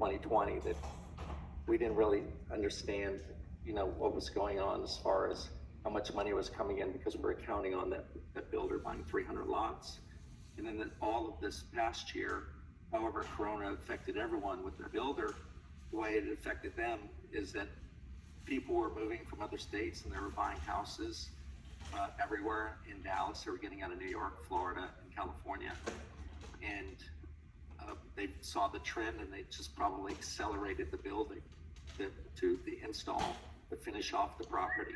2020 that we didn't really understand, what was going on as far as how much money was coming in, because we were counting on that builder buying 300 lots. And then all of this past year, however Corona affected everyone with the builder, the way it affected them is that people were moving from other states and they were buying houses everywhere in Dallas. They were getting out of New York, Florida, and California. And they saw the trend and they just probably accelerated the building to the install to finish off the property.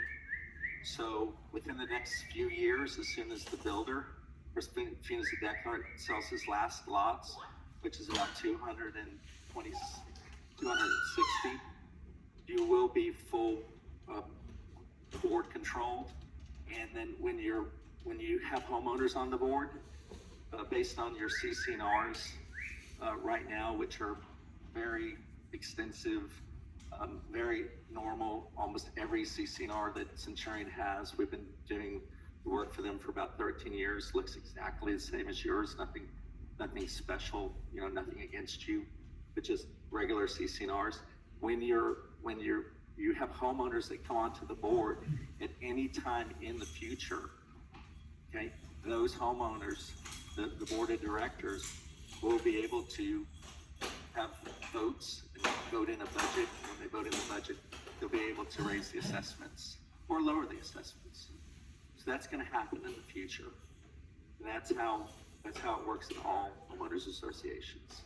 So within the next few years, as soon as the builder, or as soon as the deck sells his last lots, which is about 220, 260, you will be full board controlled. And then when you have homeowners on the board, based on your CC&Rs right now, which are very extensive, very normal, almost every CC&R that Centurion has, we've been doing the work for them for about 13 years, looks exactly the same as yours, nothing special, nothing against you, but just regular CC&Rs. When you have homeowners that come onto the board at any time in the future, okay, those homeowners, the board of directors will be able to have votes and vote in a budget. When they vote in the budget, they'll be able to raise the assessments or lower the assessments. So that's going to happen in the future. And that's how it works in all homeowners associations.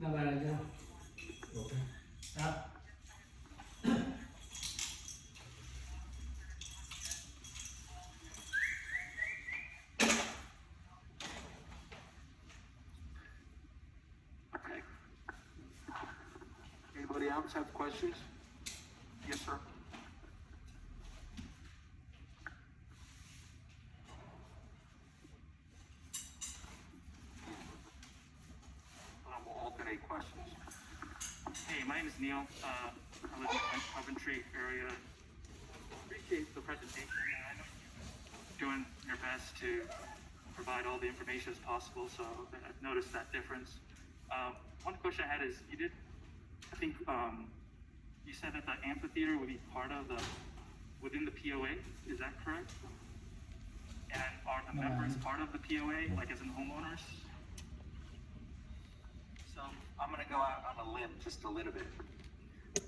Nào bài này chưa? Ok. Đó. Okay. Anybody else have questions? Yes, sir. We'll alternate questions. Hey, my name is Neil. I live in the Coventry area. Appreciate the presentation. I know you're doing your best to provide all the information as possible, so I've noticed that difference. One question I had is, I think you said that the amphitheater would be within the POA, is that correct? And are the members part of the POA, like as in homeowners? So I'm going to go out on a limb just a little bit.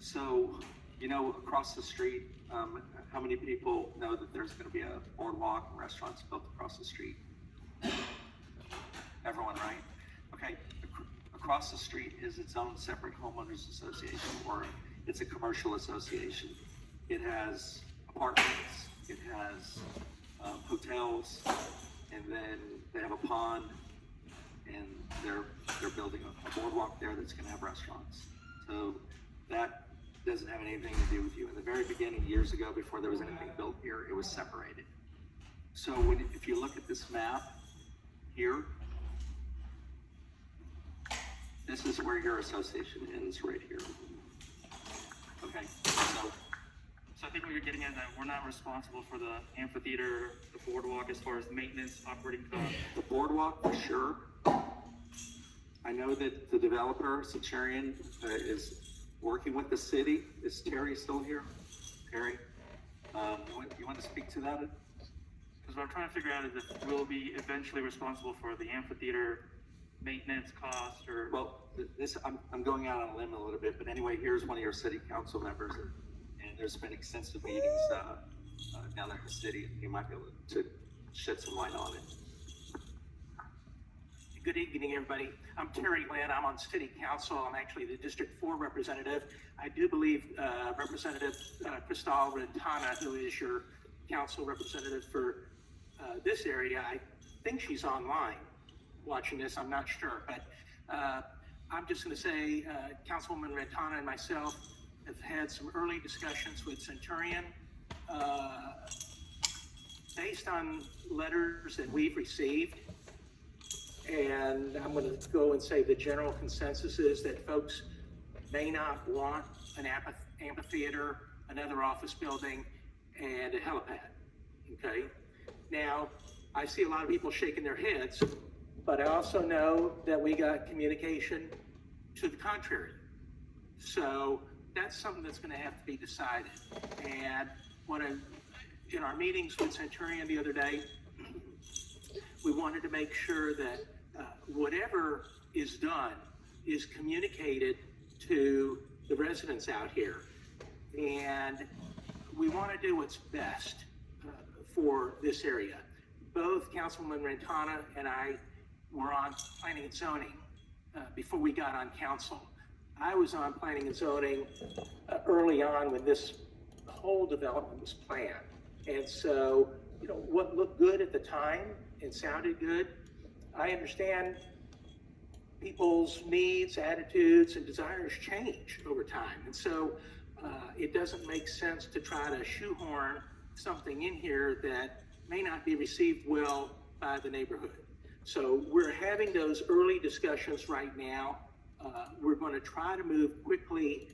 So, across the street, how many people know that there's going to be a boardwalk and restaurants built across the street? Everyone, right? Okay. Across the street is its own separate homeowners association, or it's a commercial association. It has apartments, it has hotels, and then they have a pond, and they're building a boardwalk there that's going to have restaurants. So that doesn't have anything to do with you. In the very beginning, years ago, before there was anything built here, it was separated. So if you look at this map here, this is where your association ends, right here. Okay, So I think what you're getting at is that we're not responsible for the amphitheater, the boardwalk, as far as maintenance, operating costs. The boardwalk, for sure. I know that the developer, Centurion, is working with the city. Is Terry still here? Terry, you want to speak to that? Because what I'm trying to figure out is if we'll be eventually responsible for the amphitheater maintenance cost, or... Well, I'm going out on a limb a little bit, but anyway, here's one of your city council members, and there's been extensive meetings down there in the city. You might be able to shed some light on it. Good evening, everybody. I'm Terry Lynn. I'm on City Council. I'm actually the District 4 representative. I do believe Representative Cristal Rentana, who is your council representative for this area. I think she's online watching this, I'm not sure, but I'm just going to say Councilwoman Rentana and myself have had some early discussions with Centurion. Based on letters that we've received, and I'm going to go and say the general consensus is that folks may not want an amphitheater, another office building, and a helipad, okay? Now, I see a lot of people shaking their heads, but I also know that we got communication to the contrary. So that's something that's going to have to be decided. And in our meetings with Centurion the other day, we wanted to make sure that whatever is done is communicated to the residents out here. And we want to do what's best for this area. Both Councilwoman Rentana and I were on planning and zoning before we got on council. I was on planning and zoning early on when this whole development was planned. And so, you know, what looked good at the time and sounded good, I understand people's needs, attitudes, and desires change over time. And so it doesn't make sense to try to shoehorn something in here that may not be received well by the neighborhood. So we're having those early discussions right now. We're going to try to move quickly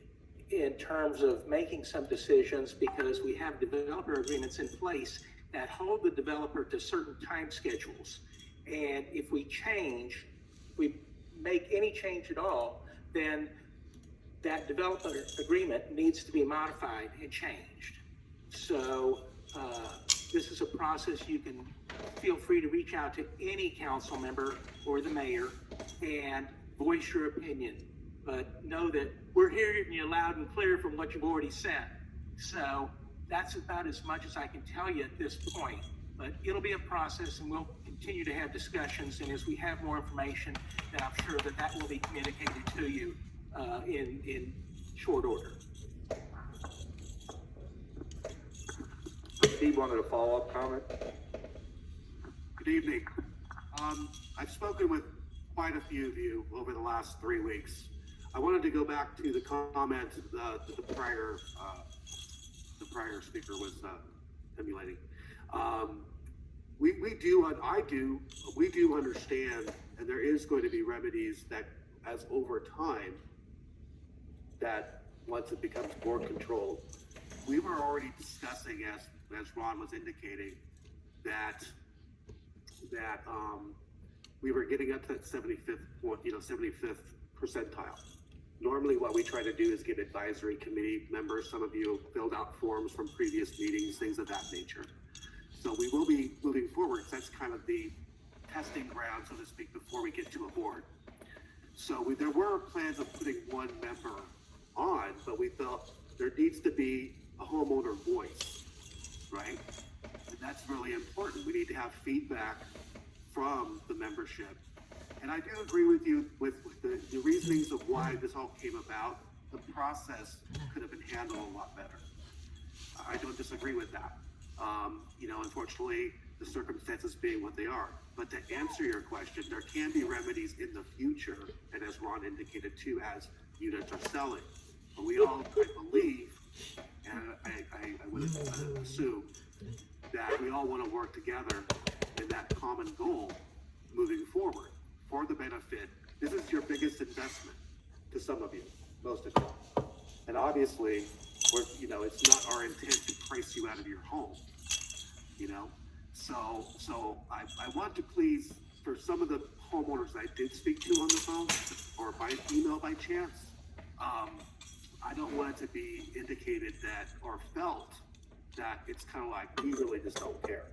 in terms of making some decisions because we have developer agreements in place that hold the developer to certain time schedules. And if we make any change at all, then that developer agreement needs to be modified and changed. So this is a process. You can feel free to reach out to any council member or the mayor and voice your opinion. But know that we're hearing you loud and clear from what you've already said. So that's about as much as I can tell you at this point. But it'll be a process, and we'll continue to have discussions. And as we have more information, then I'm sure that that will be communicated to you in short order. Steve wanted a follow-up comment. Good evening. I've spoken with quite a few of you over the last 3 weeks. I wanted to go back to the comment that the prior speaker was emulating. We do understand, and there is going to be remedies that, as over time, that once it becomes more controlled. We were already discussing, as Ron was indicating, that we were getting up to that 75th point, 75th percentile. Normally what we try to do is get advisory committee members. Some of you filled out forms from previous meetings, things of that nature. So we will be moving forward. That's kind of the testing ground, so to speak, before we get to a board. So there were plans of putting one member on, but we felt there needs to be a homeowner voice, right? And that's really important. We need to have feedback from the membership. And I do agree with you with the reasonings of why this all came about. The process could have been handled a lot better. I don't disagree with that. Unfortunately, the circumstances being what they are. But to answer your question, there can be remedies in the future, and as Ron indicated too, as units are selling. But we all, I believe, and I would assume that we all want to work together in that common goal moving forward for the benefit. This is your biggest investment to some of you, most of you. And obviously, it's not our intent to price you out of your home, So I want to please, for some of the homeowners I did speak to on the phone or by email by chance, I don't want it to be indicated that or felt that it's kind of like we really just don't care,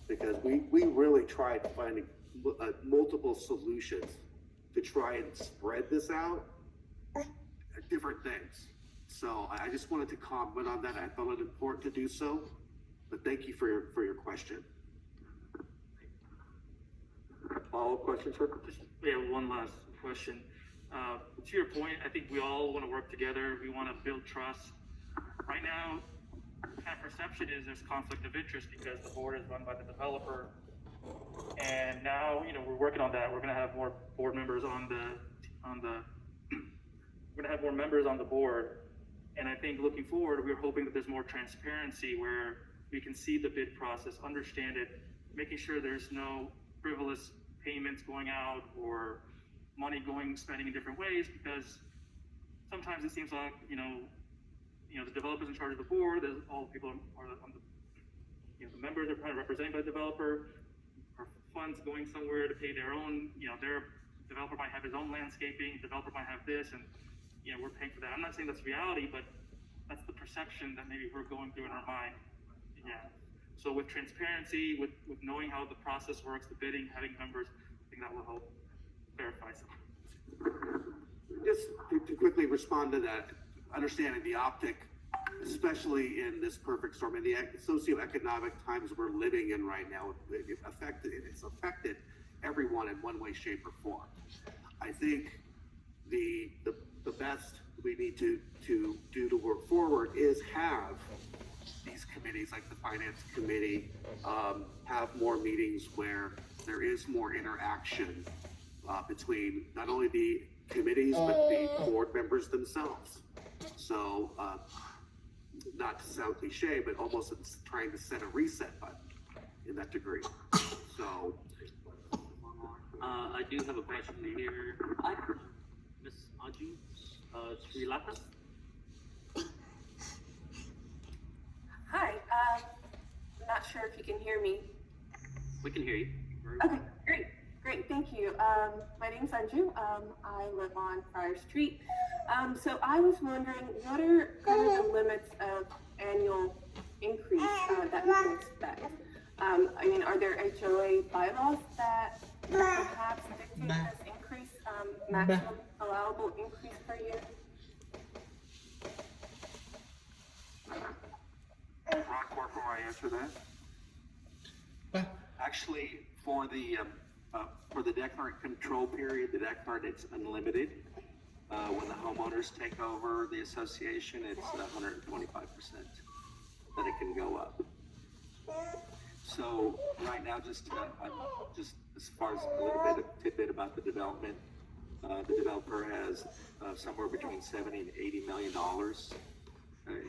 because we really tried finding multiple solutions to try and spread this out, different things. So I just wanted to comment on that. I felt it important to do so, but thank you for your question. Follow-up question, sir? We have one last question. To your point, I think we all want to work together. We want to build trust. Right now, kind of perception is there's conflict of interest because the board is run by the developer And now, we're working on that. We're gonna have more board members on the, we're gonna have more members on the board. And I think looking forward, we're hoping that there's more transparency where we can see the bid process, understand it, making sure there's no frivolous payments going out or money spending in different ways, because sometimes it seems like, the developer's in charge of the board, there's all the people are on the, the members are kind of represented by the developer, or funds going somewhere to pay their own, their developer might have his own landscaping, developer might have this, and, we're paying for that. I'm not saying that's reality, but that's the perception that maybe we're going through in our mind. Yeah. So with transparency, with knowing how the process works, the bidding, having members, I think that will help verify some. Just to quickly respond to that, understanding the optic, especially in this perfect storm and the socioeconomic times we're living in right now, it's affected everyone in one way, shape, or form. I think the best we need to do to work forward is have these committees like the finance committee have more meetings where there is more interaction between not only the committees but the board members themselves. So not to sound cliche, but almost it's trying to set a reset button in that degree. So I do have a question here. Miss Aju Srilata. Hi, I'm not sure if you can hear me. We can hear you. Okay, great, thank you. My name's Anju. I live on Friar Street. So I was wondering, what are kind of the limits of annual increase that we can expect? I mean, are there HOA bylaws that perhaps dictate this increase, maximum allowable increase per year? Rockport, before I answer that. Actually, for the deck cart control period, the deck cart, it's unlimited. When the homeowners take over the association, it's 125% that it can go up. So right now, just as far as a little bit of tidbit about the development, the developer has somewhere between $70 and $80 million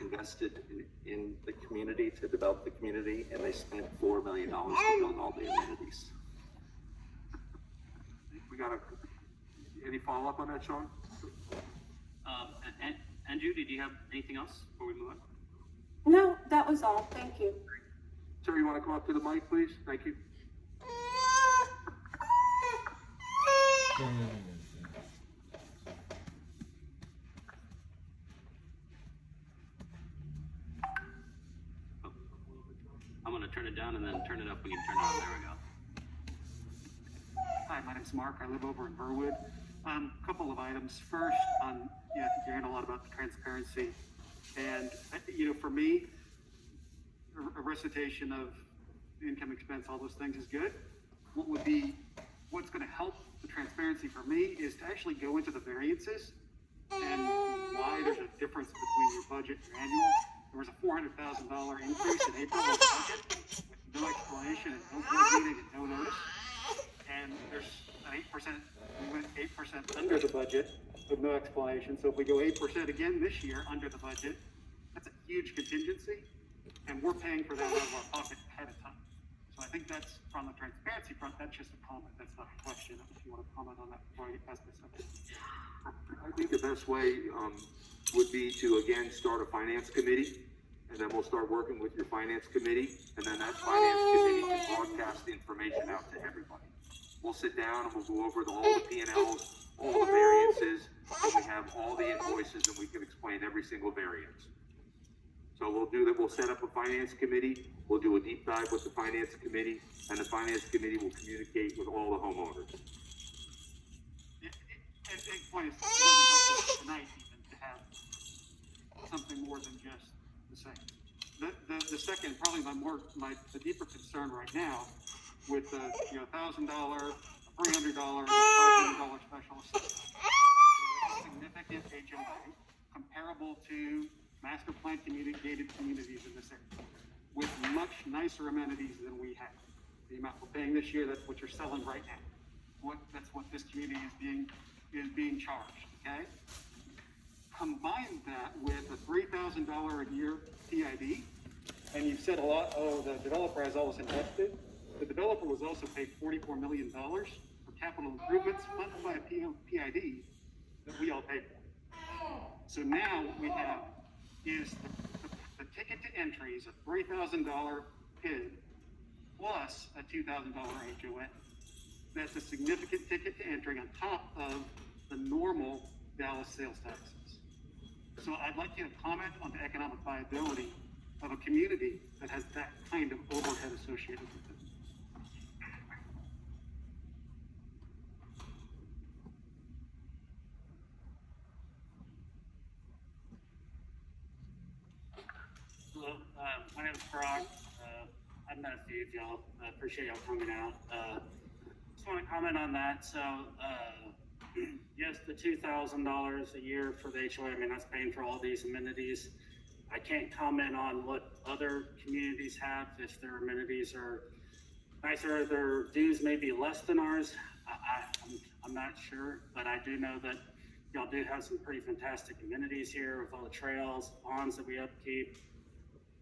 invested in the community to develop the community, and they spent $4 million to build all the amenities. We got any follow-up on that, Sean? Andrew, did you have anything else before we move on? No, that was all. Thank you. Sir, you want to come up to the mic, please? Thank you. I'm going to turn it down and then turn it up when you turn it on. There we go. Hi, my name's Mark. I live over in Burwood. Couple of items. First, I think you're hearing a lot about the transparency. And, for me, a recitation of income, expense, all those things is good. What's going to help the transparency for me is to actually go into the variances and why there's a difference between your budget and your annual. There was a $400,000 increase in April of the budget with no explanation and no board meeting and no notice. And there's an 8%, we went 8% under the budget with no explanation. So if we go 8% again this year under the budget, that's a huge contingency. And we're paying for that out of our pocket ahead of time. So I think that's from the transparency front, that's just a comment, that's not a question. If you want to comment on that before I ask this something. I think the best way would be to, again, start a finance committee, and then we'll start working with your finance committee, and then that finance committee can broadcast the information out to everybody. We'll sit down and we'll go over all the P&Ls, all the variances, and we have all the invoices, and we can explain every single variance. So we'll do that. We'll set up a finance committee. We'll do a deep dive with the finance committee, and the finance committee will communicate with all the homeowners. And point is, it wasn't helpful tonight even to have something more than just the same. The second, probably the deeper concern right now with the $1,000, $300, $500 special assessment. Significant HOA comparable to master plan gated communities in this area with much nicer amenities than we have. the amount we're paying this year, that's what you're selling right now. That's what this community is being charged, okay? Combine that with a $3,000 a year PID, and you've said a lot, oh, the developer has all this invested. The developer was also paid $44 million for capital improvements funded by a PID that we all paid for. So now what we have is the ticket to entry is a $3,000 PID plus a $2,000 HOA. That's a significant ticket to entry on top of the normal Dallas sales taxes. So I'd like you to comment on the economic viability of a community that has that kind of overhead associated with it. Hello, my name is Brock. I've met a few of y'all. I appreciate y'all coming out. Just want to comment on that. So, yes, the $2,000 a year for the HOA, I mean, that's paying for all these amenities. I can't comment on what other communities have, if their amenities are nicer, their dues may be less than ours. I'm not sure, but I do know that y'all do have some pretty fantastic amenities here with all the trails, ponds that we upkeep,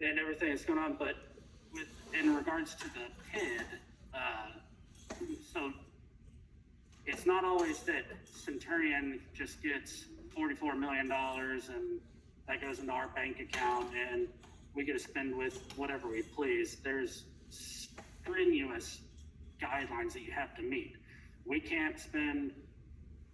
and everything that's going on. But in regards to the PID, so it's not always that Centurion just gets $44 million and that goes into our bank account and we get to spend with whatever we please. There's strenuous guidelines that you have to meet. We can't spend,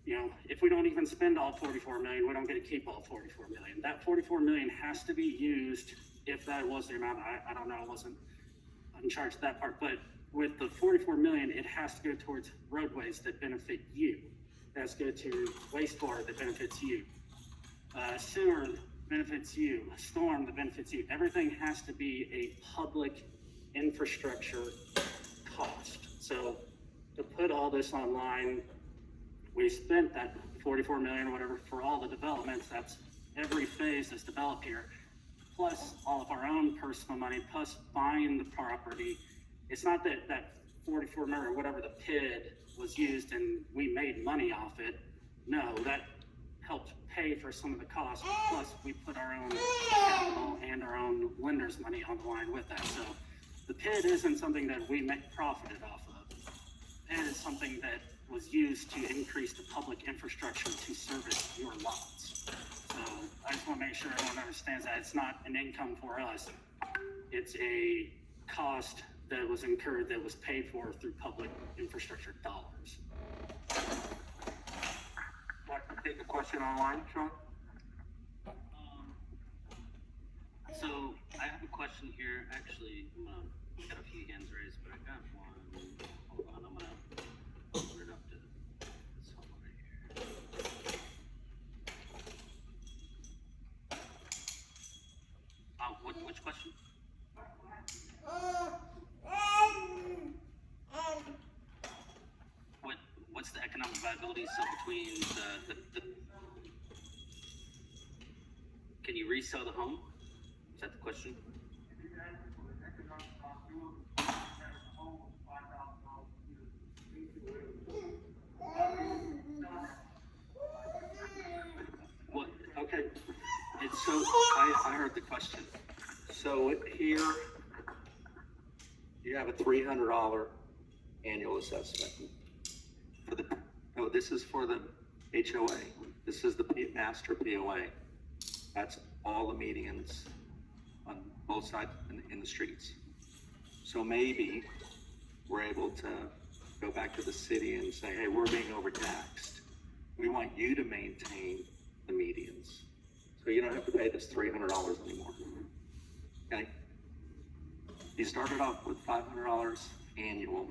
if we don't even spend all 44 million, we don't get to keep all 44 million. That 44 million has to be used, if that was the amount. I don't know, I wasn't in charge of that part, but with the 44 million, it has to go towards roadways that benefit you. It has to go to wastewater that benefits you. Sewer benefits you, storm that benefits you. Everything has to be a public infrastructure cost. So to put all this online, we spent that 44 million or whatever for all the developments. That's every phase that's developed here, plus all of our own personal money, plus buying the property. It's not that that 44 million or whatever the PID was used and we made money off it. No, that helped pay for some of the costs, plus we put our own capital and our own lenders' money on the line with that. So the PID isn't something that we profited off of. PID is something that was used to increase the public infrastructure to service your lots. So I just want to make sure everyone understands that it's not an income for us. It's a cost that was incurred, that was paid for through public infrastructure dollars. Like to take a question online, Sean? So I have a question here. Actually, I got a few hands raised, but I got one. Hold on, I'm gonna put it up to this one right here. Which question? What's the economic viability? So between the can you resell the home? Is that the question? What? Okay. So I heard the question. So here, you have a $300 annual assessment. This is for the HOA. This is the master POA. That's all the medians on both sides in the streets. So maybe we're able to go back to the city and say, hey, we're being overtaxed. We want you to maintain the medians. So you don't have to pay this $300 anymore. Okay? You started off with $500 annual,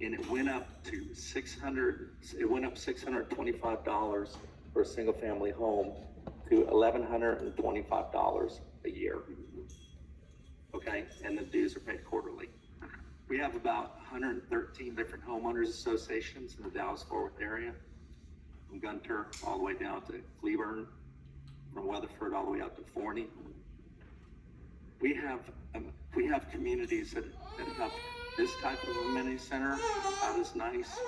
and it went up to $625 for a single family home to $1,125 a year. Okay, and the dues are paid quarterly. We have about 113 different homeowners associations in the Dallas-Fort Worth area, from Gunter all the way down to Cleburne, from Weatherford all the way out to Forney. We have communities that have this type of amenity center, not as nice,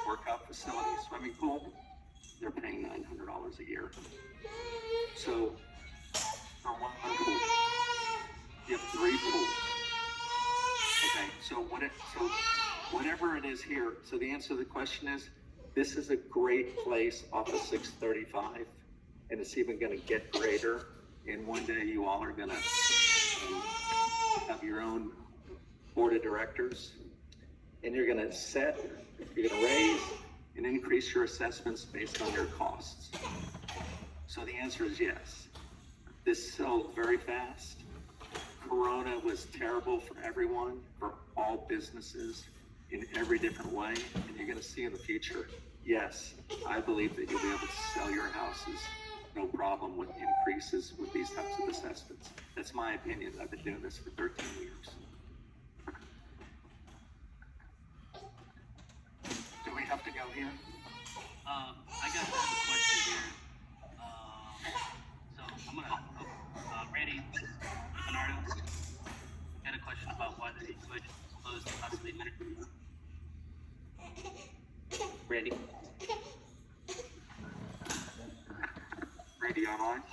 workout facility, swimming pool, they're paying $900 a year. So for one pool, you have 3 pools. Okay, so whatever it is here, so the answer to the question is, this is a great place off of 635, and it's even gonna get greater. And one day you all are gonna have your own board of directors, and you're gonna raise and increase your assessments based on your costs. So the answer is yes. This sold very fast. Corona was terrible for everyone, for all businesses in every different way, and you're gonna see in the future, yes, I believe that you'll be able to sell your houses no problem with increases with these types of assessments. That's my opinion. I've been doing this for 13 years. Do we have to go here? I got a question here. So I'm gonna, Randy, Bernardo, got a question about why the switch closed possibly minute. Randy? Randy online?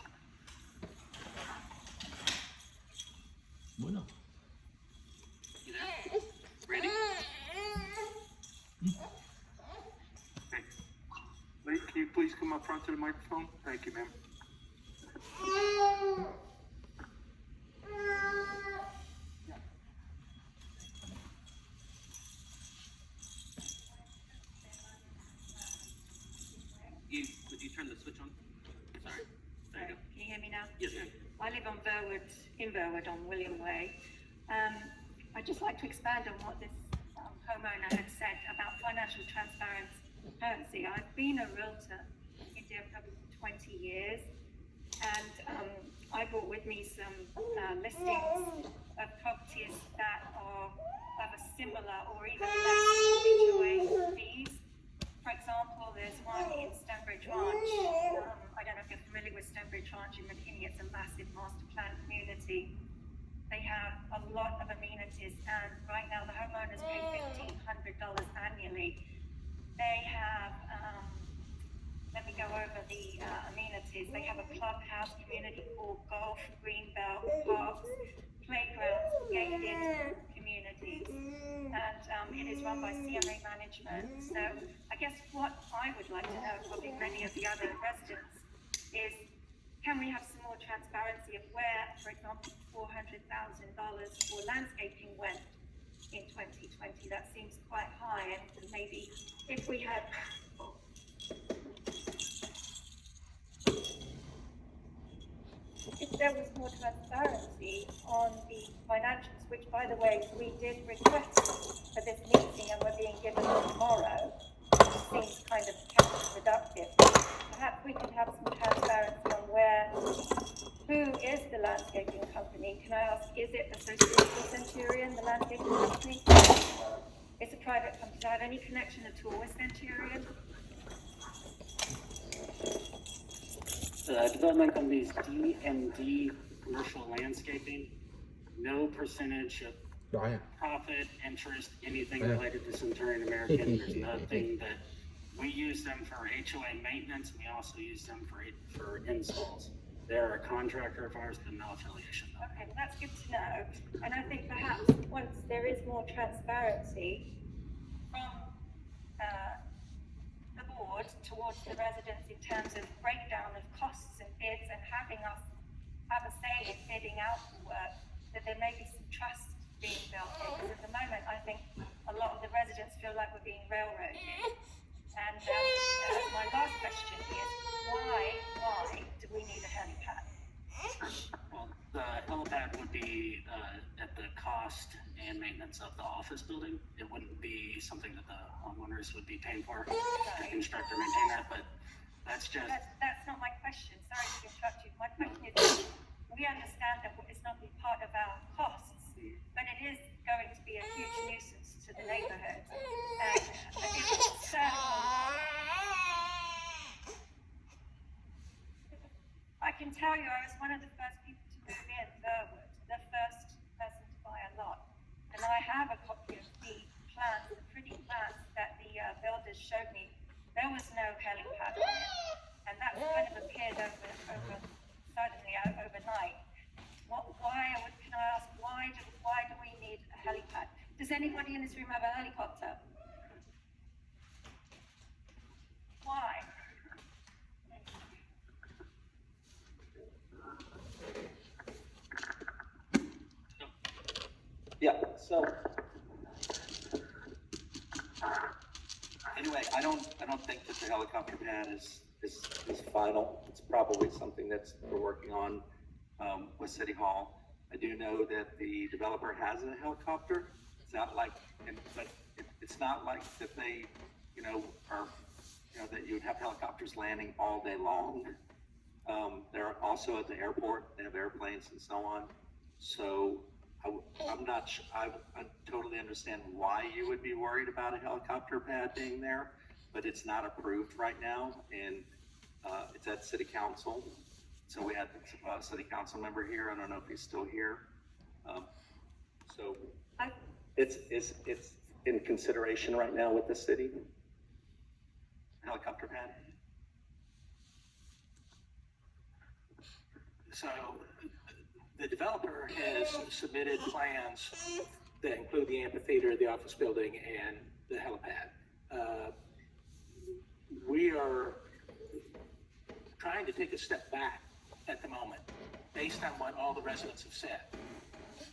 Bueno. You there? Randy? Okay. Lee, can you please come up front to the microphone? Thank you, ma'am. Would you turn the switch on? Sorry. There you go. Can you hear me now? Yes, ma'am. I live on Burwood on William Way. I'd just like to expand on what this homeowner had said about financial transparency. I've been a realtor in India for 20 years, and I brought with me some listings of properties that are of a similar or even less HOA fees. For example, there's one in Stonebridge Ranch. I don't know if you're familiar with Stonebridge Ranch in McKinney. It's a massive master plan community. They have a lot of amenities, and right now the homeowners pay $1,500 annually. They have, let me go over the amenities. They have a clubhouse, community pool, golf, greenbelt, parks, playgrounds, gated communities, and it is run by CMA management. So I guess what I would like to know, probably many of the other residents, is can we have some more transparency of where, for example, $400,000 for landscaping went in 2020? That seems quite high, and maybe if we had if there was more transparency on the financials, which, by the way, we did request for this meeting and we're being given tomorrow, which seems kind of counterproductive. Perhaps we could have some transparency on who is the landscaping company? Can I ask, is it Associated Centurion, the landscaping company? It's a private company. Do I have any connection at all with Centurion? The development company is D&D Commercial Landscaping. No percentage of profit, interest, anything related to Centurion American. There's nothing that we use them for HOA maintenance. We also use them for installs. They're a contractor of ours, but no affiliation. Okay, well that's good to know. And I think perhaps once there is more transparency from the board towards the residents in terms of breakdown of costs and bids and having us have a say in bidding out the work, that there may be some trust being built in. Because at the moment, I think a lot of the residents feel like we're being railroaded. And my last question is, why do we need a helipad? Well, the helipad would be at the cost and maintenance of the office building. It wouldn't be something that the homeowners would be paying for to construct or maintain that, but that's just... That's not my question. Sorry to interrupt you. My question is, we understand that it's not be part of our costs, but it is going to be a huge nuisance to the neighborhood. And it's certainly... I can tell you, I was one of the first people to move in Burwood, the first person to buy a lot. And I have a copy of photos showed me there was no helipad on it, and that kind of appeared suddenly overnight. Can I ask, why do we need a helipad? Does anybody in this room have a helicopter? Why? Yeah, so. Anyway, I don't think that the helicopter pad is final. It's probably something we're working on, with City Hall. I do know that the developer has a helicopter. It's not like, it's not like that they, that you would have helicopters landing all day long. They're also at the airport, they have airplanes and so on. So I'm not sure, I totally understand why you would be worried about a helicopter pad being there, but it's not approved right now, and it's at City Council. So we had a City Council member here. I don't know if he's still here. So it's in consideration right now with the city. Helicopter pad. So the developer has submitted plans that include the amphitheater, the office building, and the helipad. We are trying to take a step back at the moment, based on what all the residents have said.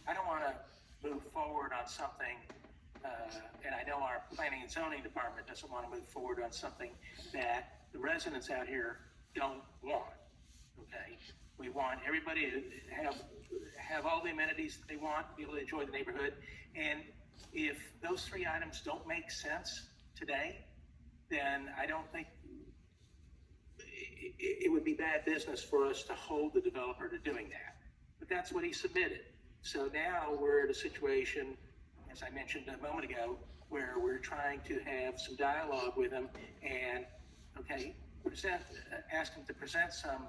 I don't want to move forward on something, and I know our planning and zoning department doesn't want to move forward on something that the residents out here don't want, okay? We want everybody to have all the amenities that they want, be able to enjoy the neighborhood. And if those three items don't make sense today, then I don't think it would be bad business for us to hold the developer to doing that. But that's what he submitted. So now we're at a situation, as I mentioned a moment ago, where we're trying to have some dialogue with him and, ask him to present some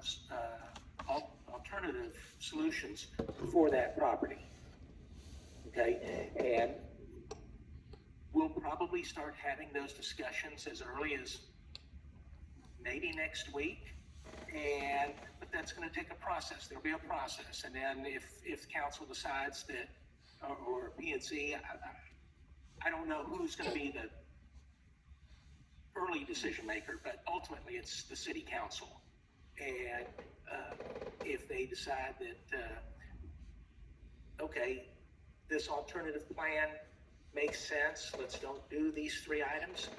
alternative solutions for that property. Okay, and we'll probably start having those discussions as early as maybe next week. But that's going to take a process. There'll be a process, and then if council decides that, or P&Z, I don't know who's going to be the early decision maker, but ultimately it's the city council. And if they decide that, this alternative plan makes sense, let's don't do these three items,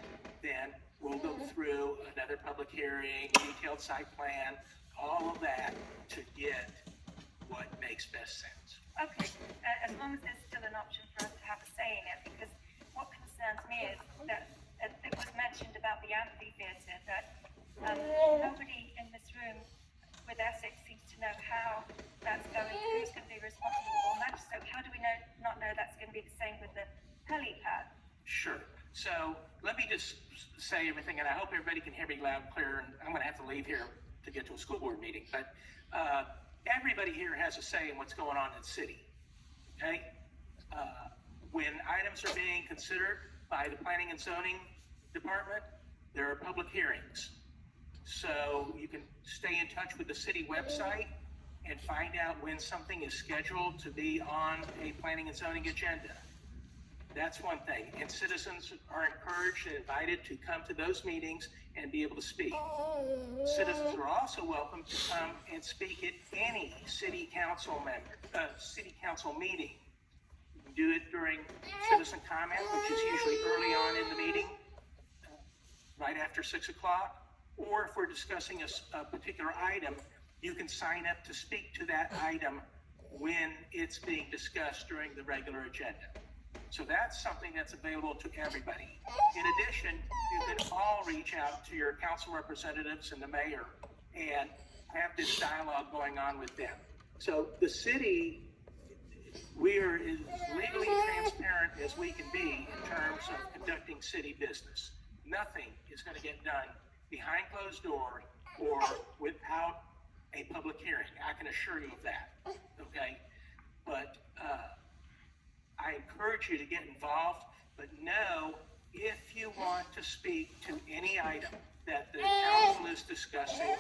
then we'll go through another public hearing, detailed site plan, all of that to get what makes best sense. Okay, as long as there's still an option for us to have a say in it, because what concerns me is that it was mentioned about the amphitheater, that nobody in this room with Essex seems to know how that's going, who's going to be responsible for that. So how do we not know that's going to be the same with the helipad? Sure. So let me just say everything, and I hope everybody can hear me loud and clear, and I'm going to have to leave here to get to a school board meeting, but everybody here has a say in what's going on in the city, okay? When items are being considered by the planning and zoning department, there are public hearings. So you can stay in touch with the city website and find out when something is scheduled to be on a planning and zoning agenda. That's one thing. And citizens are encouraged and invited to come to those meetings and be able to speak. Citizens are also welcome to come and speak at any city council meeting. You can do it during citizen comment, which is usually early on in the meeting, right after 6 o'clock. Or if we're discussing a particular item, you can sign up to speak to that item when it's being discussed during the regular agenda. So that's something that's available to everybody. In addition, you can all reach out to your council representatives and the mayor and have this dialogue going on with them. So the city, we are as legally transparent as we can be in terms of conducting city business. Nothing is going to get done behind closed doors or without a public hearing. I can assure you of that, okay? But I encourage you to get involved, but know if you want to to speak to any item that the council is discussing,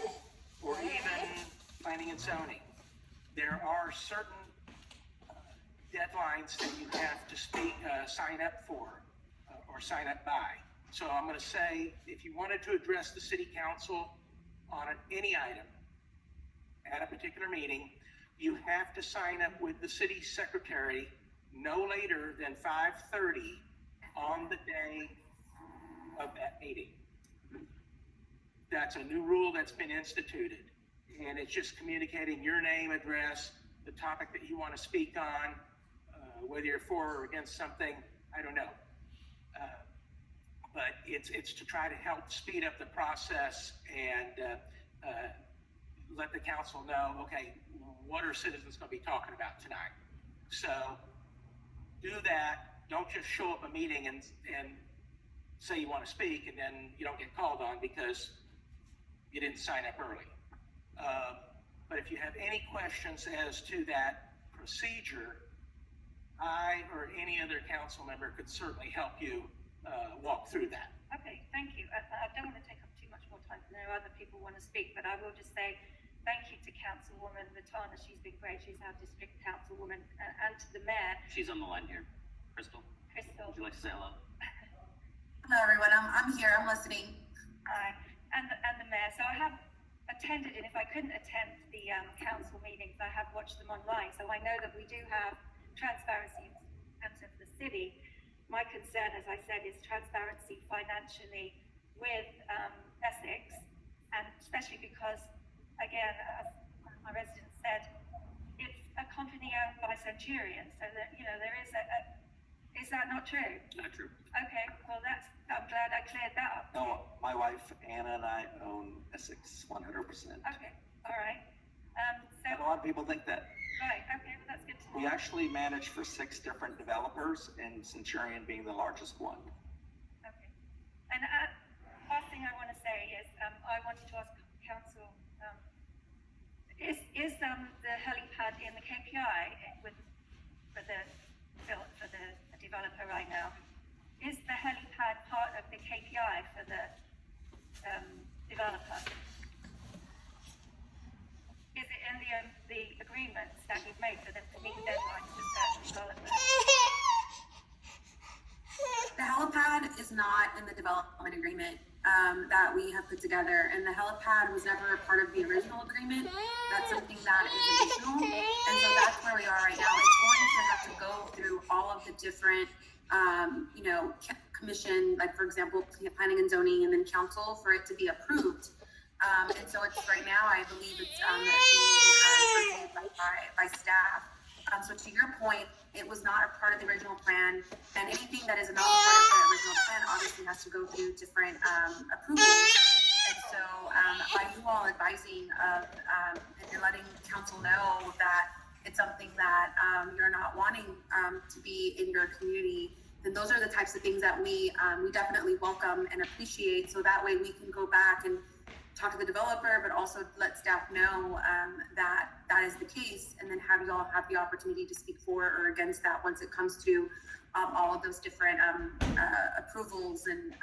or even planning and zoning, there are certain deadlines that you have to sign up for or sign up by. So I'm going to say, if you wanted to address the city council on any item at a particular meeting, you have to sign up with the city secretary no later than 5:30 on the day of that meeting. That's a new rule that's been instituted, and it's just communicating your name, address, the topic that you want to speak on, whether you're for or against something, I don't know. But it's to try to help speed up the process and let the council know, okay, what are citizens going to be talking about tonight? So do that. Don't just show up a meeting and say you want to speak and then you don't get called on because you didn't sign up early. But if you have any questions as to that procedure, I or any other council member could certainly help you walk through that. Okay, thank you. I don't want to take up too much more time. I know other people want to speak, but I will just say thank you to Councilwoman Latana. She's been great. She's our district councilwoman, and to the mayor. She's on the line here. Crystal, Crystal. would you like to say hello? Hello, everyone. I'm here. I'm listening. Hi, and the mayor. So I have attended, and if I couldn't attend the council meetings, I have watched them online. So I know that we do have transparency in terms of the city. My concern, as I said, is transparency financially with Essex, and especially because, again, as my resident said, it's a company owned by Centurion, so that, you know, there is is that not true? Not true. Okay, well, I'm glad I cleared that up. No, my wife Anna and I own Essex 100%. Okay, all right. So, And a lot of people think that. right, okay, well, that's good to know. We actually manage for 6 different developers, and Centurion being the largest one. Okay. And last thing I want to say is, I wanted to ask council, is the helipad in the KPI for the developer right now? Is the helipad part of the KPI for the developer? Is it in the agreements that you've made for them to meet deadlines for certain developers? The helipad is not in the development agreement that we have put together, and the helipad was never a part of the original agreement. That's something that is additional, and so that's where we are right now. It's going to have to go through all of the different, commission, like for example, planning and zoning, and then council for it to be approved. And so it's right now, I believe it's being reviewed by staff. So to your point, it was not a part of the original plan, and anything that is not a part of the original plan obviously has to go through different approvals. And so by you all advising and letting council know that it's something that you're not wanting to be in your community, then those are the types of things that we definitely welcome and appreciate. So that way we can go back and talk to the developer, but also let staff know that that is the case, and then have you all have the opportunity to speak for or against that once it comes to all of those different approvals and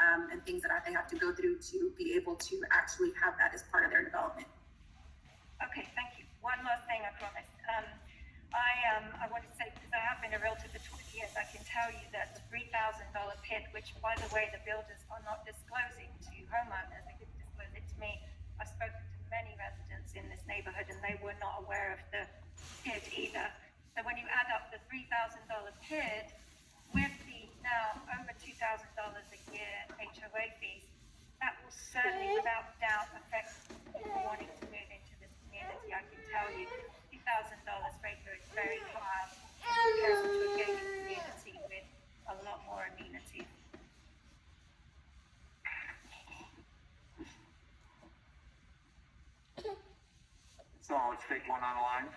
things that they have to go through to be able to actually have that as part of their development. Okay, thank you. One last thing, I promise. I wanted to say, because I have been a realtor for 20 years, I can tell you that $3,000 PID, which by the way, the builders are not disclosing to homeowners, they didn't disclose it to me. I've spoken to many residents in this neighborhood and they were not aware of the PID either. So when you add up the $3,000 PID with the now over $2,000 a year HOA fees, that will certainly without doubt affect people wanting to move into this community. I can tell you $2,000 rate is very high in comparison to a gated community with a lot more amenities. So let's take one on the line.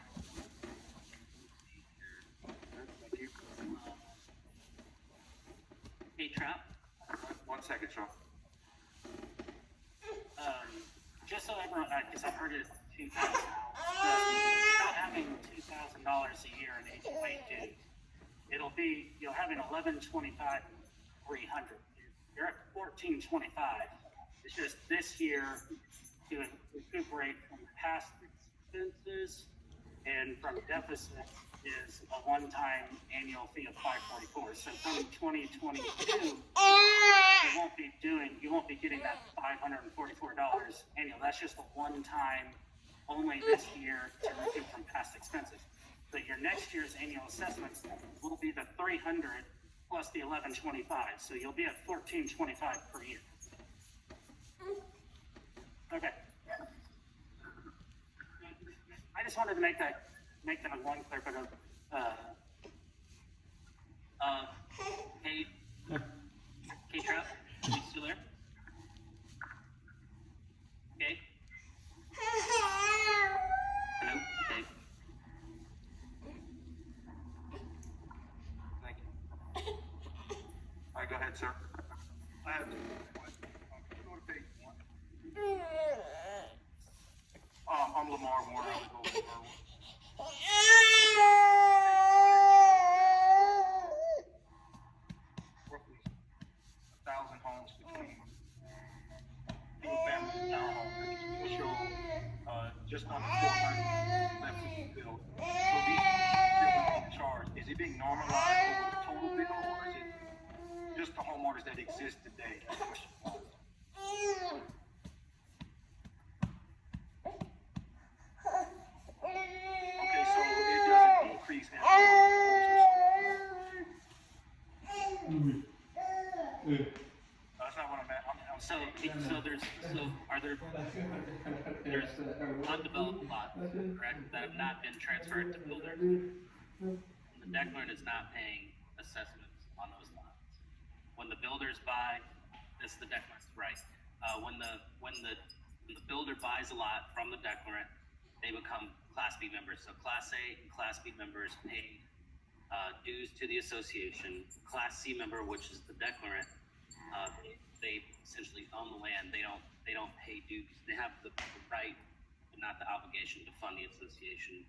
Thank you. Hey, Trap. 1 second, Sean. Just so everyone, because I've heard it 2,000 not having $2,000 a year in HOA dues, you'll have an 1125 300. You're at 14 $14.25. It's just this year to recuperate from past expenses and from deficit is a one-time annual fee of $544. So come 2022, you won't be getting that $544 annual. That's just a one-time only this year to recoup from past expenses. But your next year's annual assessments will be the $300 plus the $11.25. So you'll be at $14.25 per year. Okay. I just wanted to make that one clear, but Hey, Trout, are you still there? Okay. Hello, Dave. Thank you. All right, go ahead, sir. I have two questions. Go to page 1. I'm Lamar Moore. I was over there. Roughly 1,000 homes between single family and townhomes. It show just under 400 left to be built. So these that we're being charged, is it being normalized over the total bill, or is it just the homeowners that exist today? That's question one. Okay, so it doesn't decrease as that's not what I'm at. I'm So there's undeveloped lots, correct, that have not been transferred to builders. The declarant is not paying assessments on those lots. When the builders buy, this is the declarant's right. When the builder buys a lot from the declarant, they become Class B members. So Class A and Class B members pay dues to the association. Class C member, which is the declarant, they essentially own the land. They don't pay dues. They have the right, but not the obligation to fund the association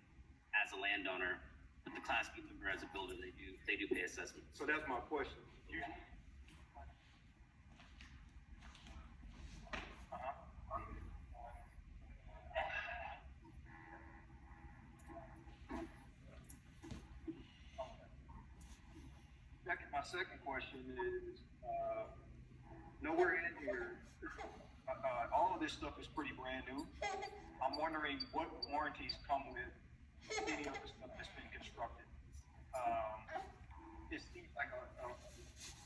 as a landowner. But the Class B member, as a builder, they do pay assessments. So that's my question. My second question is, nowhere in here, all of this stuff is pretty brand new. I'm wondering what warranties come with any of the stuff that's been constructed. It seems like a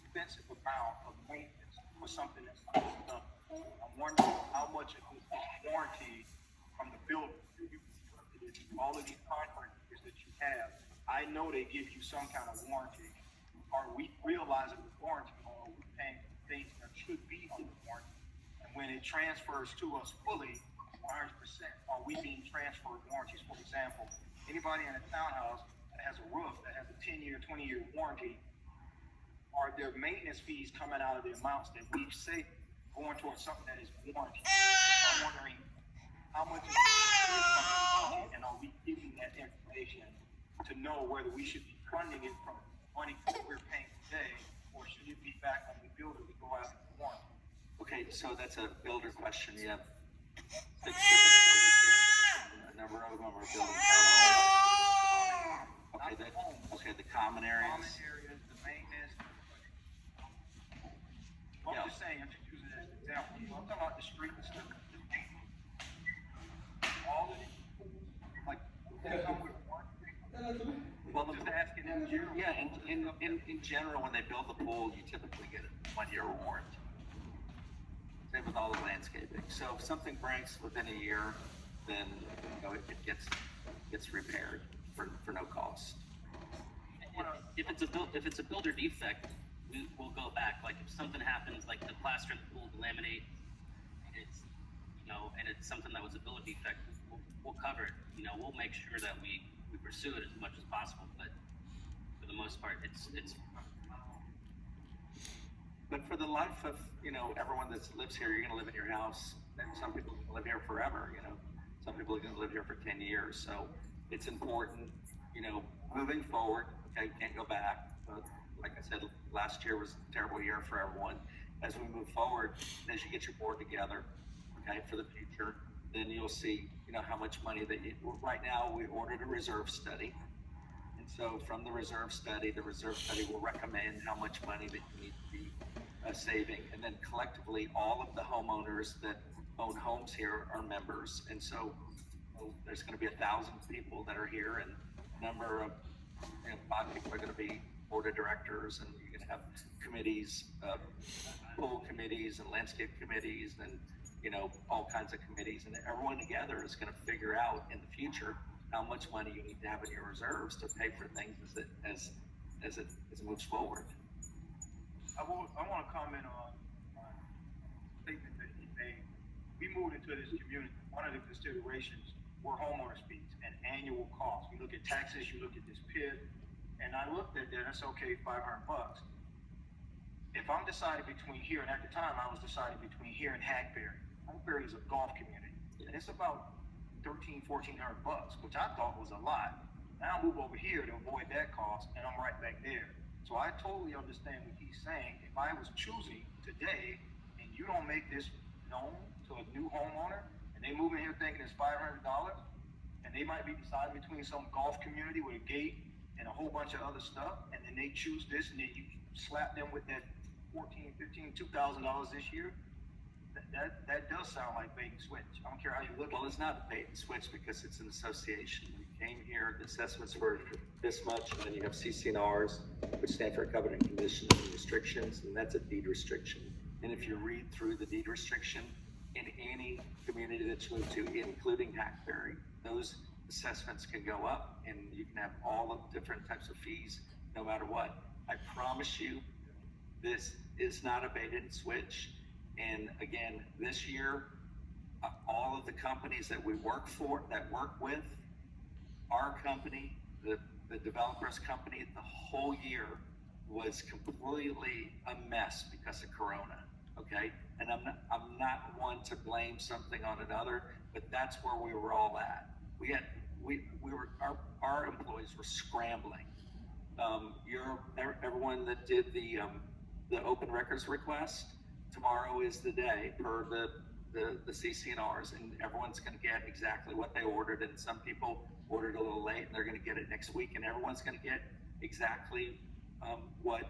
expensive amount of maintenance for something that's not done. I'm wondering how much of this is warranty from the builder. All of these contractors that you have, I know they give you some kind of warranty. Are we realizing the warranty, or are we paying things that should be on the warranty? And when it transfers to us fully, 100%, are we being transferred warranties? For example, anybody in a townhouse that has a roof that has a 10-year, 20-year warranty, are there maintenance fees coming out of the amounts that we say going towards something that is warranted? I'm wondering how much is warranty, and are we giving that information to know whether we should be funding it from money that we're paying today, or should it be back on the builder to go out and warranty? Okay, so that's a builder question. You have 6 different builders here. A number of them are building townhomes. Okay, the common areas. Common areas, the maintenance. I'm just saying, I'm just using it as an example. I'm talking about the street and stuff. All of it, like, they come with warranty. Well, Just asking in general. yeah, in general, when they build the pool, you typically get a 1-year warranty. Same with all the landscaping. So if something breaks within a year, then it gets repaired for no cost. If it's a builder defect, we'll go back. Like if something happens, like the plaster in the pool, the laminate, and it's something that was a builder defect, we'll cover it. We'll make sure that we pursue it as much as possible. But for the most part, it's. But for the life of everyone that lives here, you're going to live in your house, and some people live here forever. Some people are going to live here for 10 years. So it's important, moving forward. Okay, can't go back. But like I said, last year was a terrible year for everyone. as we move forward, and as you get your board together, okay, for the future, then you'll see, how much money that right now we ordered a reserve study. And so from the reserve study will recommend how much money that you need to be saving. And then collectively, all of the homeowners that own homes here are members. And so there's going to be 1,000 people that are here, and a number of 5 people are going to be board of directors, and you're going to have committees, pool committees and landscape committees, and all kinds of committees, and everyone together is going to figure out in the future how much money you need to have in your reserves to pay for things as it moves forward. I want to comment on a statement that he made. We moved into this community. One of the considerations were homeowners fees and annual costs. You look at taxes, you look at this PID, and I looked at that. That's okay, $500. If I'm deciding between here, and at the time I was deciding between here and Hackberry. Hackberry is a golf community, and it's about $1,400 which I thought was a lot. Now I move over here to avoid that cost, and I'm right back there. So I totally understand what he's saying. If I was choosing today, and you don't make this known to a new homeowner, and they move in here thinking it's $500, and they might be deciding between some golf community with a gate and a whole bunch of other stuff, and then they choose this, and then you slap them with that $1,400, $1,500, $2,000 this year. That does sound like bait and switch. I don't care how you look at it. Well, it's not bait and switch because it's an association. We came here, the assessments were this much, and then you have CCNRs, which stand for covenant conditions and restrictions, and that's a deed restriction. And if you read through the deed restriction in any community that you move to, including Hackberry, those assessments can go up, and you can have all of different types of fees, no matter what. I promise you, this is not a bait and switch. And again, this year, all of the companies that we work with, our company, the developer's company, the whole year was completely a mess because of Corona. Okay, and I'm not one to blame something on another, but that's where we were all at. Our employees were scrambling. Everyone that did the open records request. Tomorrow is the day per the CCNRs, and everyone's going to get exactly what they ordered. And some people ordered a little late, and they're going to get it next week, and everyone's going to get exactly what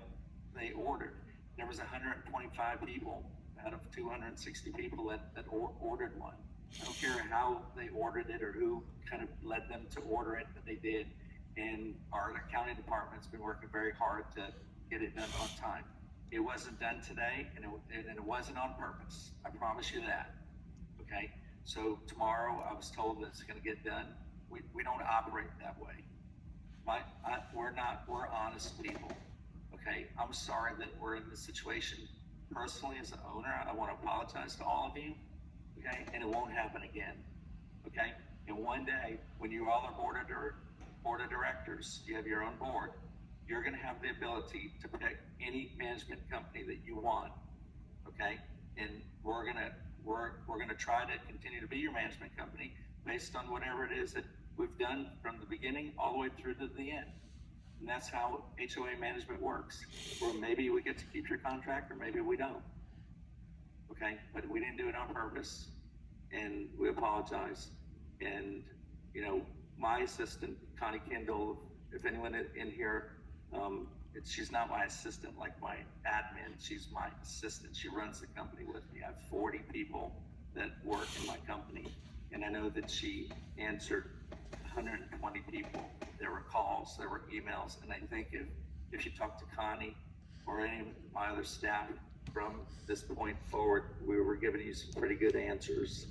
they ordered. There was 125 people out of 260 people that ordered one. I don't care how they ordered it or who kind of led them to order it, but they did. And our accounting department's been working very hard to get it done on time. It wasn't done today, and it wasn't on purpose. I promise you that. Okay. So tomorrow, I was told that it's going to get done. We don't operate that way. We're honest people. Okay. I'm sorry that we're in this situation. Personally, as an owner, I want to apologize to all of you. Okay. And it won't happen again. Okay. And one day, when you all are board of directors, you have your own board. You're going to have the ability to pick any management company that you want, okay? And we're going to try to continue to be your management company based on whatever it is that we've done from the beginning all the way through to the end. And that's how HOA management works. Or maybe we get to keep your contract, or maybe we don't. Okay, but we didn't do it on purpose, and we apologize. And my assistant, Connie Kendall, if anyone in here. She's not my assistant like my admin. She's my assistant. She runs the company with me. I have 40 people that work in my company. And I know that she answered 120 people. There were calls, there were emails. And I think if you talk to Connie or any of my other staff from this point forward, we were giving you some pretty good answers.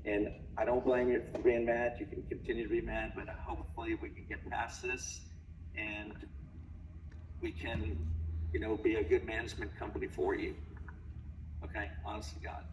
And I don't blame you for being mad. You can continue to be mad, but hopefully we can get past this and we can, be a good management company for you. Okay, honest to God.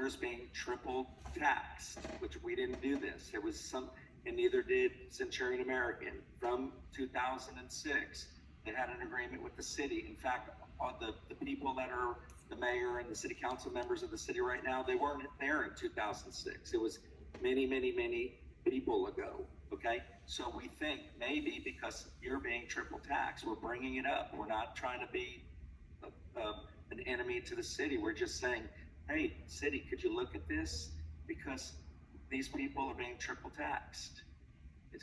builders being triple taxed, which we didn't do this. It was some, and neither did Centurion American. From 2006, they had an agreement with the city. In fact, the people that are the mayor and the city council members of the city right now, they weren't there in 2006. It was many, many, many people ago. Okay, so we think maybe because you're being triple taxed, we're bringing it up. We're not trying to be an enemy to the city. We're just saying, hey, city, could you look at this? Because these people are being triple taxed.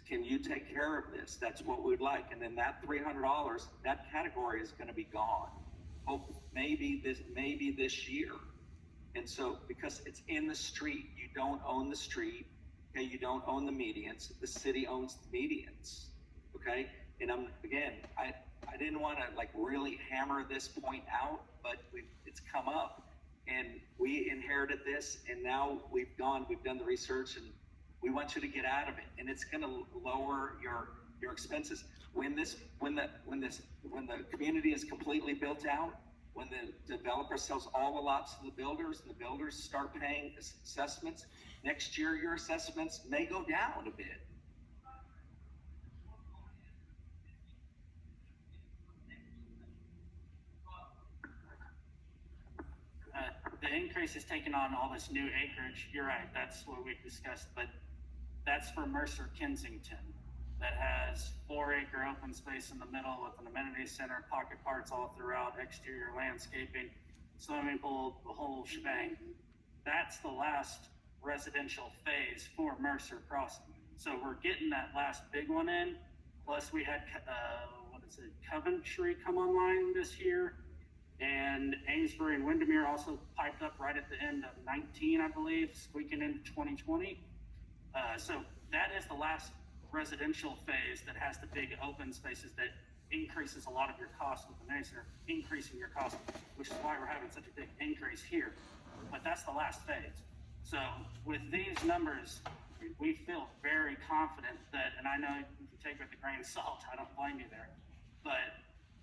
Can you take care of this? That's what we'd like. And then that $300, that category is going to be gone. Hope maybe this year. And so, because it's in the street, you don't own the street. Okay, you don't own the medians. The city owns the medians. Okay, and I didn't want to like really hammer this point out, but it's come up, and we inherited this, and now we've done the research, and we want you to get out of it, and it's going to lower your expenses. When the community is completely built out, when the developer sells all the lots to the builders, and the builders start paying assessments, next year your assessments may go down a bit. The increase is taking on all this new acreage. You're right, that's what we discussed, but that's for Mercer Kensington. That has 4-acre open space in the middle with an amenity center, pocket parks all throughout, exterior landscaping, swimming pool, the whole shebang. That's the last residential phase for Mercer Crossing. So we're getting that last big one in. Plus we had, Coventry come online this year. And Amesbury and Windermere also piped up right at the end of 19, I believe, squeaking into 2020. So that is the last residential phase that has the big open spaces that increases a lot of your costs with the Mercer, increasing your cost, which is why we're having such a big increase here. But that's the last phase. So with these numbers, we feel very confident that, and I know you can take it with a grain of salt, I don't blame you there, but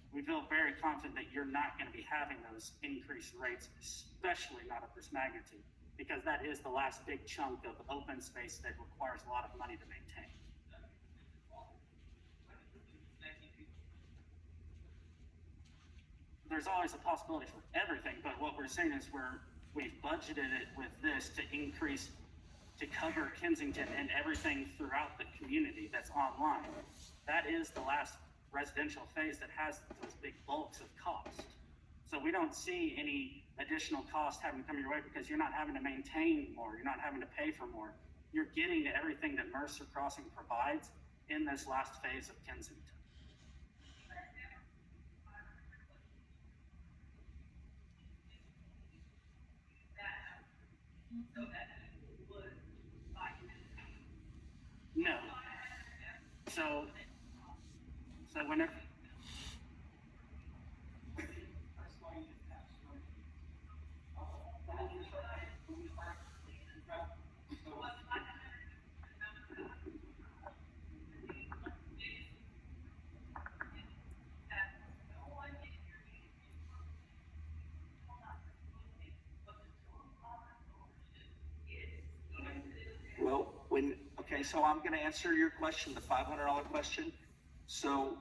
we feel very confident that you're not going to be having those increased rates, especially not at this magnitude, because that is the last big chunk of open space that requires a lot of money to maintain. There's always a possibility for everything, but what we're saying is we've budgeted it with this to increase, to cover Kensington and everything throughout the community that's online. That is the last residential phase that has those big bulks of cost. So we don't see any additional cost having to come your way because you're not having to maintain more, you're not having to pay for more. You're getting to everything that Mercer Crossing provides in this last phase of Kensington. No. So whenever so I'm going to answer your question, the $500 question. So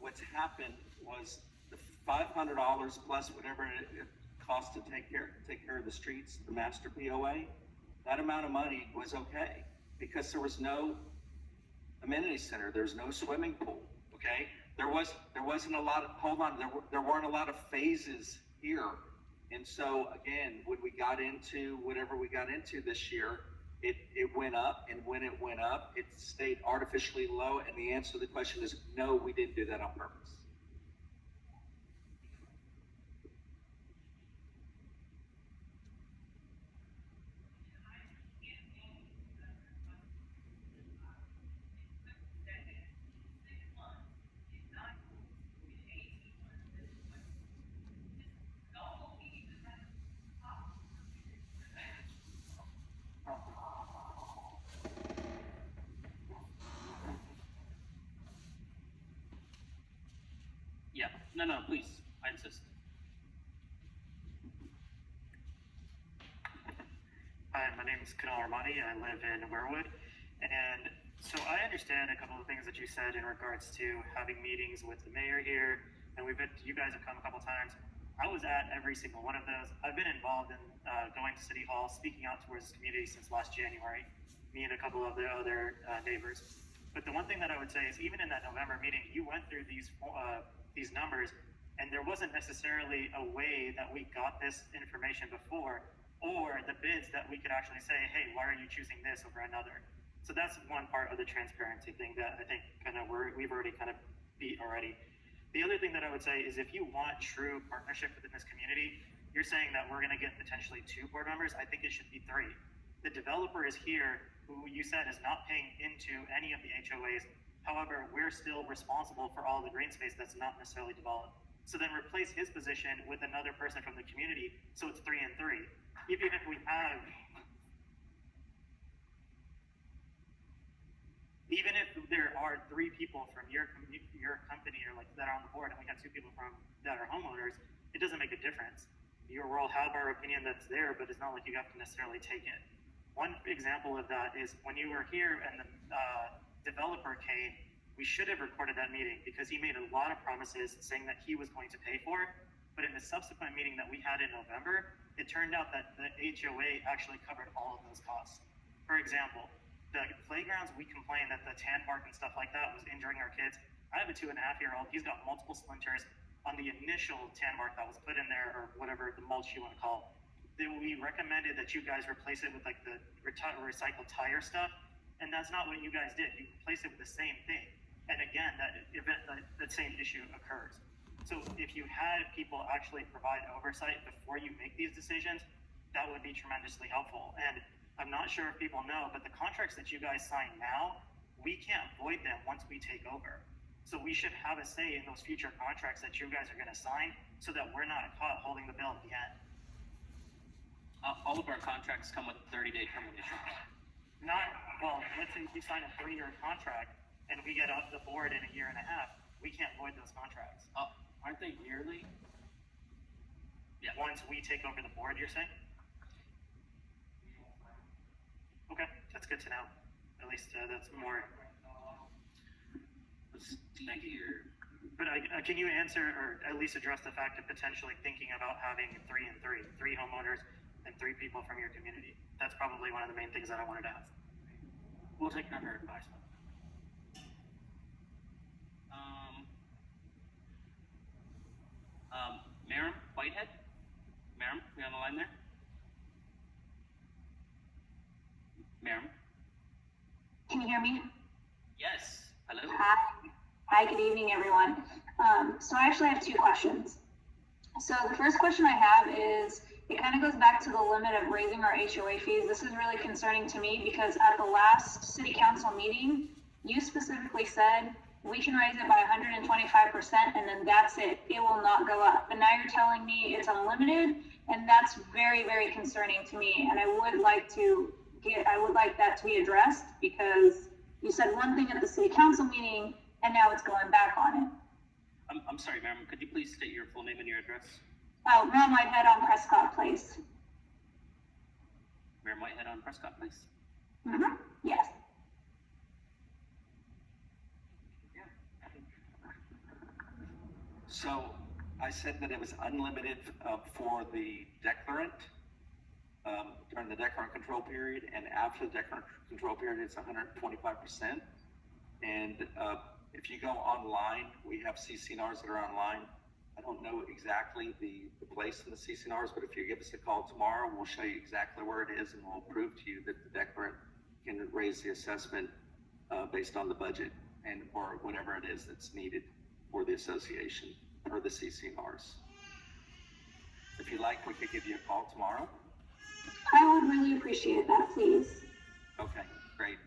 what's happened was the $500 plus whatever it cost to take care of the streets, the master POA, that amount of money was okay because there was no amenity center, there's no swimming pool. Okay, there wasn't a lot of there weren't a lot of phases here, and so again, when we got into whatever we got into this year, it went up, and when it went up, it stayed artificially low, and the answer to the question is no, we didn't do that on purpose. Yeah, no, please, I insist. name's Kunal Armani. I live in Weirwood. And so I understand a couple of things that you said in regards to having meetings with the mayor here. And you guys have come a couple times. I was at every single one of those. I've been involved in going to City Hall, speaking out towards the community since last January, me and a couple of the other neighbors. But the one thing that I would say is even in that November meeting, you went through these numbers, and there wasn't necessarily a way that we got this information before, or the bids that we could actually say, hey, why are you choosing this over another? So that's one part of the transparency thing that I think we've already kind of beat already. The other thing that I would say is if you want true partnership within this community, you're saying that we're going to get potentially 2 board members. I think it should be 3. The developer is here, who you said is not paying into any of the HOAs. However, we're still responsible for all the green space that's not necessarily developed. So then replace his position with another person from the community, so it's 3 and 3. Even if we have, even if there are 3 people from your company or like that are on the board, and we have 2 people from that are homeowners, it doesn't make a difference. We'll all have our opinion that's there, but it's not like you have to necessarily take it. One example of that is when you were here and the developer came, we should have recorded that meeting because he made a lot of promises saying that he was going to pay for it. But in the subsequent meeting that we had in November, it turned out that the HOA actually covered all of those costs. For example, the playgrounds, we complained that the tan bark and stuff like that was injuring our kids. I have a 2.5-year-old. He's got multiple splinters on the initial tan bark that was put in there, or whatever the mulch you want to call it. Then we recommended that you guys replace it with like the recycled tire stuff, and that's not what you guys did. You replaced it with the same thing, and again, that same issue occurs. So if you had people actually provide oversight before you make these decisions, that would be tremendously helpful. And I'm not sure if people know, but the contracts that you guys sign now, we can't void them once we take over. So we should have a say in those future contracts that you guys are going to sign, so that we're not caught holding the bill at the end. All of our contracts come with 30-day termination. Well, let's say we sign a 3-year contract and we get off the board in a 1.5 years, we can't void those contracts. Aren't they yearly? Yeah. Once we take over the board, you're saying? Okay, that's good to know. At least that's more. Thank you. But can you answer or at least address the fact of potentially thinking about having 3 and 3 homeowners and 3 people from your community? That's probably one of the main things that I wanted to ask. We'll take under advisement. Miriam Whitehead? Miriam, you on the line there? Miriam? Can you hear me? Yes. Hello. Hi, good evening, everyone. So I actually have 2 questions. So the first question I have is, it kind of goes back to the limit of raising our HOA fees. This is really concerning to me because at the last city council meeting, you specifically said we can raise it by 125% and then that's it. It will not go up. But now you're telling me it's unlimited, and that's very, very concerning to me. And I would like that to be addressed because you said one thing at the city council meeting and now it's going back on it. I'm sorry, ma'am. Could you please state your full name and your address? Oh, Miriam Whitehead on Prescott Place. Miriam Whitehead on Prescott Place? Mm-hmm. Yes. So I said that it was unlimited for the declarant during the declarant control period, and after the declarant control period, it's 125%. And if you go online, we have CCNRs that are online. I don't know exactly the place in the CCNRs, but if you give us a call tomorrow, we'll show you exactly where it is, and we'll prove to you that the declarant can raise the assessment based on the budget and or whatever it is that's needed for the association or the CCNRs. If you like, we could give you a call tomorrow. I would really appreciate that, please. Okay, great.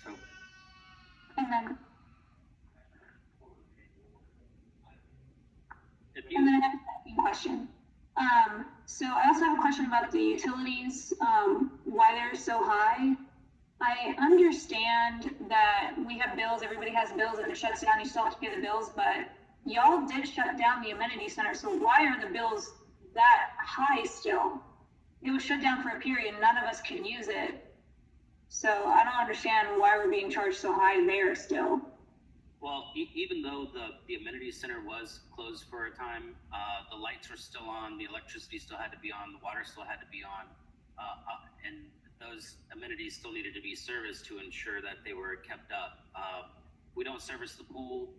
So. And then I have a second question. So I also have a question about the utilities, why they're so high. I understand that we have bills, everybody has bills. If it shuts down, you still have to pay the bills, but y'all did shut down the amenity center, so why are the bills that high still? it was shut down for a period, none of us could use it. So I don't understand why we're being charged so high there still. Well, even though the amenities center was closed for a time, the lights were still on, the electricity still had to be on, the water still had to be on, and those amenities still needed to be serviced to ensure that they were kept up. We don't service the pool,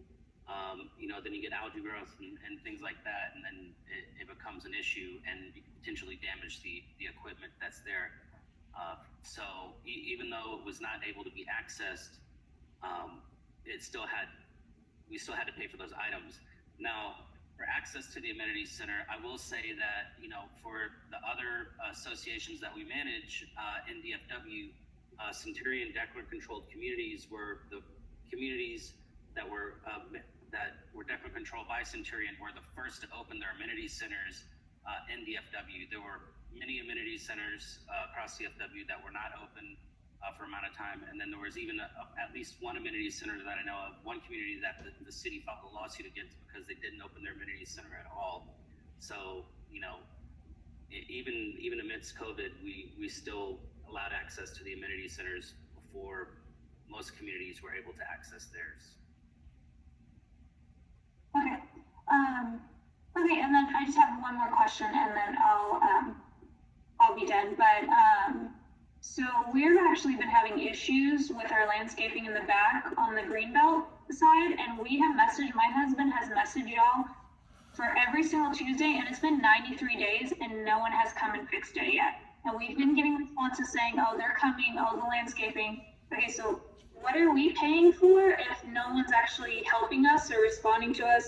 then you get algae growth and things like that, and then it becomes an issue, and you can potentially damage the equipment that's there. So even though it was not able to be accessed, we still had to pay for those items. Now, for access to the amenities center, I will say that, for the other associations that we manage in DFW, Centurion Declan controlled communities were the communities that were Declan controlled by Centurion were the first to open their amenities centers in DFW. There were many amenities centers across DFW that were not open for amount of time, and then there was even at least one amenity center that I know of, one community that the city filed a lawsuit against because they didn't open their amenity center at all. So even amidst COVID, we still allowed access to the amenity centers before most communities were able to access theirs. Okay. Okay, and then I just have one more question, and then I'll be done. But so we've actually been having issues with our landscaping in the back on the greenbelt side, and my husband has messaged y'all for every single Tuesday, and it's been 93 days, and no one has come and fixed it yet. And we've been getting responses saying, oh, they're coming, oh, the landscaping. Okay, so what are we paying for if no one's actually helping us or responding to us